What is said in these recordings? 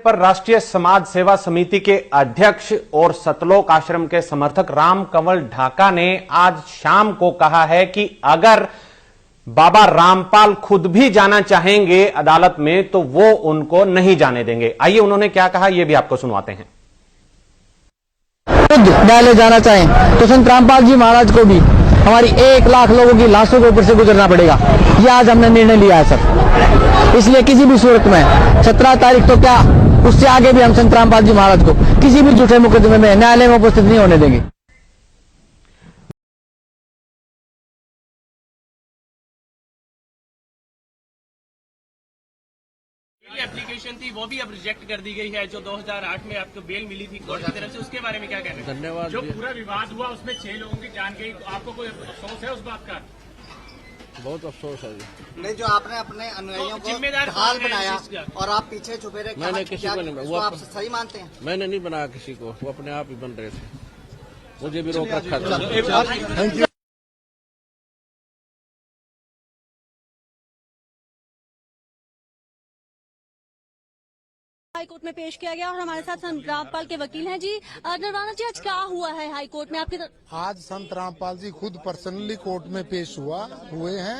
पर राष्ट्रीय समाज सेवा समिति के अध्यक्ष और सतलोक आश्रम के समर्थक राम कंवर ढाका ने आज शाम को कहा है कि अगर बाबा रामपाल खुद भी जाना चाहेंगे अदालत में तो वो उनको नहीं जाने देंगे। आइए उन्होंने क्या कहा ये भी आपको सुनवाते हैं। खुद न्यायालय जाना चाहें तो संत रामपाल जी महाराज को भी हमारी 1 लाख लोगों की लाशों के ऊपर से गुजरना पड़ेगा। ये आज हमने निर्णय लिया है सर। इसलिए किसी भी सूरत में 17 तारीख तो क्या उससे आगे भी हम संत रामपाल जी महाराज को किसी भी झूठे मुकदमे में न्यायालय में उपस्थित नहीं होने देंगे। एप्लीकेशन थी वो भी अब रिजेक्ट कर दी गई है, जो 2008 में आपको बेल मिली थी कोर्ट की तरफ से, उसके बारे में क्या कहना है? धन्यवाद। जो पूरा विवाद हुआ उसमें 6 लोगों की जान गई, तो आपको कोई अफसोस है उस बात का? बहुत अफसोस है जी। नहीं, जो आपने अपने अनुयायियों को जिम्मेदार ढाल बनाया और आप पीछे छुपे रहे, मैंने किसी को नहीं, वो आप सही मानते हैं? मैंने नहीं बनाया किसी को, वो अपने आप ही बन रहे थे, मुझे भी रोक रखा था। हाई कोर्ट में पेश किया गया और हमारे साथ संत रामपाल के वकील हैं जी। निर्वाणा जी, आज क्या हुआ है हाई कोर्ट में आपकी तरफ? आज संत रामपाल जी खुद पर्सनली कोर्ट में पेश हुए हैं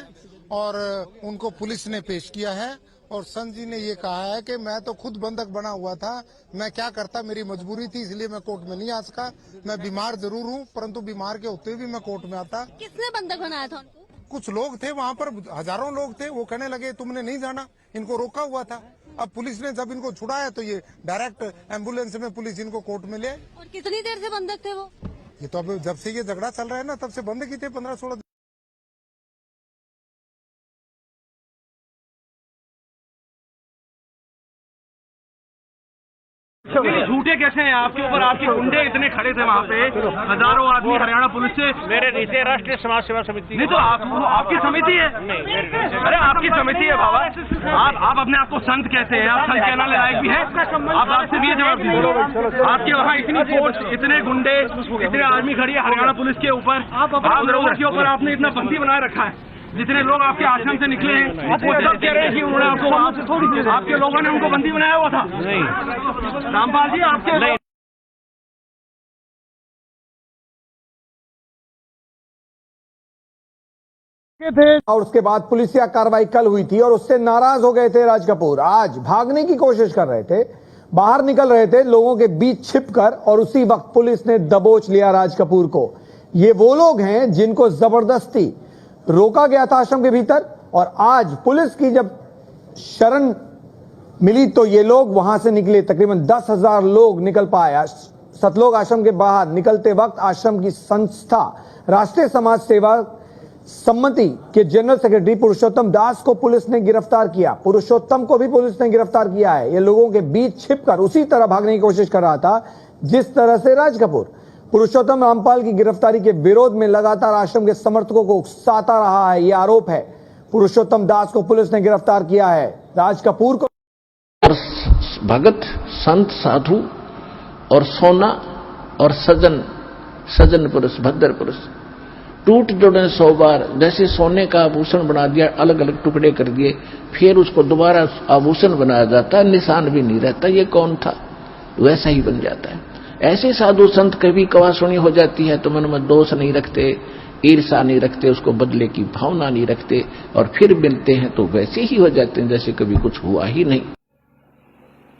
और उनको पुलिस ने पेश किया है। और संत जी ने ये कहा है कि मैं तो खुद बंधक बना हुआ था, मैं क्या करता, मेरी मजबूरी थी इसलिए मैं कोर्ट में नहीं आ सका। मैं बीमार जरूर हूँ, परंतु बीमार के होते हुए भी मैं कोर्ट में आता। किसने बंधक बनाया था उनको? कुछ लोग थे वहाँ पर, हजारों लोग थे, वो कहने लगे तुमने नहीं जाना, इनको रोका हुआ था। अब पुलिस ने जब इनको छुड़ाया तो ये डायरेक्ट एम्बुलेंस में पुलिस इनको कोर्ट में ले। और कितनी देर से बंधक थे वो? ये तो अब जब से ये झगड़ा चल रहा है ना, तब से बंद की थे 15-16 दिन। झूठे कैसे हैं आपके ऊपर? आपके गुंडे इतने खड़े थे वहाँ पे, हजारों आदमी हरियाणा पुलिस से। मेरे नीचे राष्ट्रीय समाज सेवा समिति नहीं तो आपकी समिति है? अरे आपकी समिति है बाबा। आप अपने आप को संत कहते हैं, आप संत कहना लायक भी है? आप आपसे भी जवाब दीजिए। आपके वहाँ इतनी फोर्स, इतने गुंडे, इतने आर्मी खड़ी है हरियाणा पुलिस के ऊपर, आप लोगों के ऊपर आपने इतना बंदी बनाए रखा है। जितने लोग आपके आश्रम से निकले हैं वो सब कह रहे हैं कि उन्होंने आपको, आपके लोगों ने उनको बंदी बनाया हुआ था। नहीं रामपाल जी, आपके नहीं। थे और उसके बाद पुलिसिया कार्रवाई कल हुई थी और उससे नाराज हो गए थे राज कपूर। आज भागने की कोशिश कर रहे थे, बाहर निकल रहे थे लोगों के बीच छिपकर, और उसी वक्त पुलिस ने दबोच लिया राज कपूर को। ये वो लोग हैं जिनको जबरदस्ती रोका गया था आश्रम के भीतर, और आज पुलिस की जब शरण मिली तो ये लोग वहां से निकले। तकरीबन 10,000 लोग निकल पाए सतलोक आश्रम के बाहर। निकलते वक्त आश्रम की संस्था राष्ट्रीय समाज सेवा समिति के जनरल सेक्रेटरी पुरुषोत्तम दास को पुलिस ने गिरफ्तार किया। पुरुषोत्तम को भी पुलिस ने गिरफ्तार किया है। ये लोगों के बीच छिपकर उसी तरह भागने की कोशिश कर रहा था जिस तरह से राज कपूर। पुरुषोत्तम रामपाल की गिरफ्तारी के विरोध में लगातार आश्रम के समर्थकों को उकसाता रहा है, यह आरोप है। पुरुषोत्तम दास को पुलिस ने गिरफ्तार किया है। राज कपूर को भगत, संत, साधु और सोना और सजन पुरुष, भद्र पुरुष टूट जोड़े 100 बार। जैसे सोने का आभूषण बना दिया, अलग अलग टुकड़े कर दिए, फिर उसको दोबारा आभूषण बनाया जाता है, निशान भी नहीं रहता ये कौन था, वैसा ही बन जाता है। ऐसे साधु संत कभी कवासुनी हो जाती है तो मन में दोष नहीं रखते, ईर्षा नहीं रखते, उसको बदले की भावना नहीं रखते, और फिर मिलते हैं तो वैसे ही हो जाते हैं जैसे कभी कुछ हुआ ही नहीं।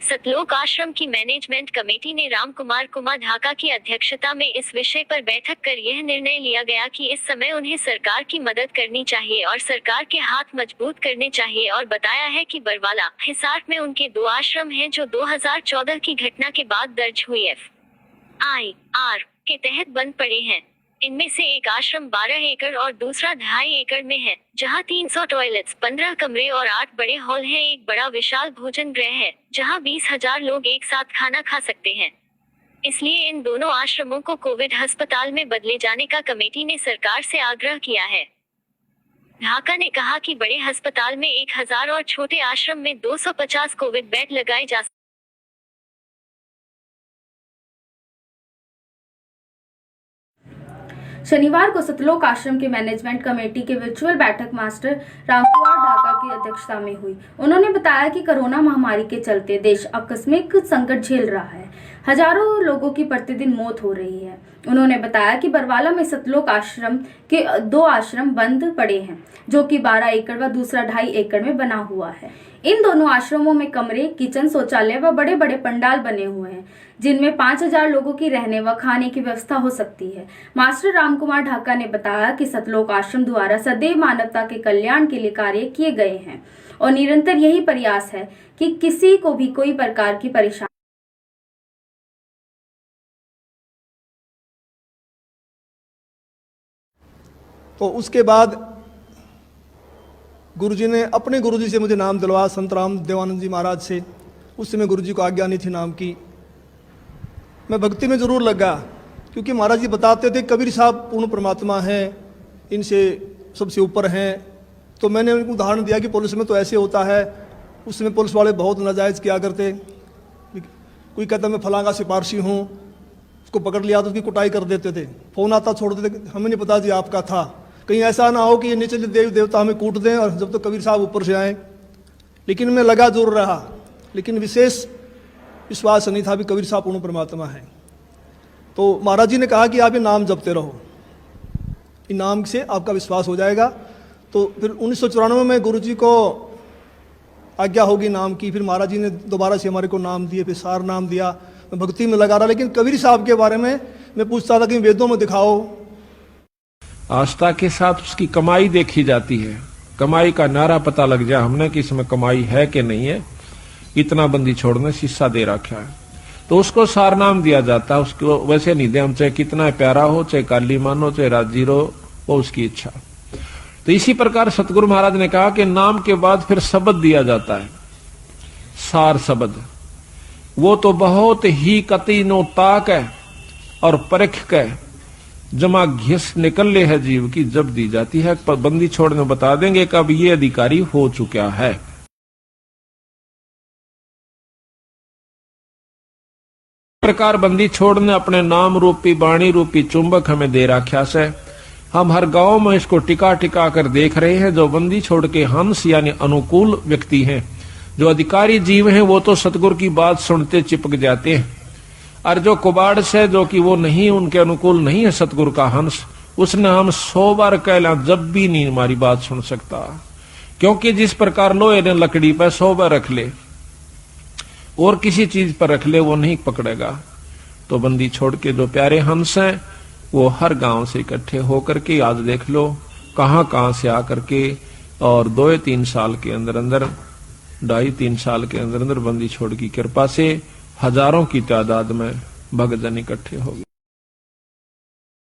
सतलोक आश्रम की मैनेजमेंट कमेटी ने राम कुमार ढाका की अध्यक्षता में इस विषय पर बैठक कर यह निर्णय लिया गया कि इस समय उन्हें सरकार की मदद करनी चाहिए और सरकार के हाथ मजबूत करने चाहिए, और बताया है कि बरवाला, हिसार में उनके 2 आश्रम हैं जो 2014 की घटना के बाद दर्ज हुई FIR के तहत बंद पड़े हैं। इनमें से एक आश्रम 12 एकड़ और दूसरा 2.5 एकड़ में है, जहां 300 टॉयलेट्स, 15 कमरे और 8 बड़े हॉल हैं। एक बड़ा विशाल भोजन गृह है जहां 20,000 लोग एक साथ खाना खा सकते हैं। इसलिए इन दोनों आश्रमों को कोविड अस्पताल में बदले जाने का कमेटी ने सरकार से आग्रह किया है। ढाका ने कहा कि बड़े अस्पताल में 1,000 और छोटे आश्रम में 250 कोविड बेड लगाए जा शनिवार को सतलोक आश्रम के मैनेजमेंट कमेटी के वर्चुअल बैठक मास्टर रामकुमार ढाका की अध्यक्षता में हुई। उन्होंने बताया कि कोरोना महामारी के चलते देश आकस्मिक संकट झेल रहा है, हजारों लोगों की प्रतिदिन मौत हो रही है। उन्होंने बताया कि बरवाला में सतलोक आश्रम के 2 आश्रम बंद पड़े हैं, जो कि 12 एकड़ व दूसरा 2.5 एकड़ में बना हुआ है। इन दोनों आश्रमों में कमरे, किचन, शौचालय व बड़े बड़े पंडाल बने हुए हैं, जिनमें 5000 लोगों की रहने व खाने की व्यवस्था हो सकती है। मास्टर रामकुमार ढाका ने बताया कि सतलोक आश्रम द्वारा सदैव मानवता के कल्याण के लिए कार्य किए गए हैं और निरंतर यही प्रयास है कि किसी को भी कोई प्रकार की परेशानी। तो उसके बाद गुरुजी ने अपने गुरुजी से मुझे नाम दिलवाया, संत राम देवानंद जी महाराज से। उस समय गुरुजी को आज्ञा नहीं थी नाम की। मैं भक्ति में जरूर लगा, क्योंकि महाराज जी बताते थे कबीर साहब पूर्ण परमात्मा हैं, इनसे सबसे ऊपर हैं। तो मैंने उनको उदाहरण दिया कि पुलिस में तो ऐसे होता है, उस समय पुलिस वाले बहुत नाजायज़ किया करते। कोई कहता मैं फलां का सिपारशी हूँ, उसको पकड़ लिया तो उसकी कुटाई कर देते थे, फ़ोन आता छोड़ देते, हमें नहीं पता जी आपका था। कहीं ऐसा ना हो कि ये नीचे देव देवता हमें कूट दें और जब तो कबीर साहब ऊपर से आए। लेकिन मैं लगा जरूर रहा, लेकिन विशेष विश्वास नहीं था भी कबीर साहब पूर्ण परमात्मा है। तो महाराज जी ने कहा कि आप ये नाम जपते रहो, इन नाम से आपका विश्वास हो जाएगा। तो फिर 1994 में गुरु जी को आज्ञा होगी नाम की। फिर महाराज जी ने दोबारा से हमारे को नाम दिए, फिर सार नाम दिया। मैं भक्ति में लगा रहा, लेकिन कबीर साहब के बारे में मैं पूछता था कि वेदों में दिखाओ। आस्था के साथ उसकी कमाई देखी जाती है। कमाई का नारा पता लग जाए हमने कि इसमें कमाई है कि नहीं है। इतना बंदी छोड़ने शीशा दे रखा है तो उसको सार नाम दिया जाता है। उसको वैसे नहीं दे, हम चाहे कितना प्यारा हो, चाहे काली मानो, चाहे राजी रहो, वो उसकी इच्छा। तो इसी प्रकार सतगुरु महाराज ने कहा कि नाम के बाद फिर शब्द दिया जाता है, सार शब्द। वो तो बहुत ही कती नो ताक है और परख के जमा घिस निकल ले है जीव की जब दी जाती है। पर बंदी छोड़ने बता देंगे कब ये अधिकारी हो चुका है। प्रकार बंदी छोड़ने अपने नाम रूपी वाणी रूपी चुंबक हमें दे रखा है। हम हर गांव में इसको टिका टिका कर देख रहे हैं। जो बंदी छोड़ के हंस यानी अनुकूल व्यक्ति हैं, जो अधिकारी जीव हैं, वो तो सतगुरु की बात सुनते चिपक जाते हैं। और जो कुबाड़ से जो कि वो नहीं, उनके अनुकूल नहीं है सतगुरु का हंस, उसने हम 100 बार कहला जब भी नहीं हमारी बात सुन सकता। क्योंकि जिस प्रकार लोहे ने लकड़ी पर 100 बार रख ले और किसी चीज पर रख ले वो नहीं पकड़ेगा। तो बंदी छोड़ के जो प्यारे हंस हैं वो हर गांव से इकट्ठे होकर के आज देख लो कहां से आकर के, और 2-3 साल के अंदर अंदर 2.5-3 साल के अंदर अंदर बंदी छोड़ की कृपा से हजारों की तादाद में भक्तजन इकट्ठे हो गए।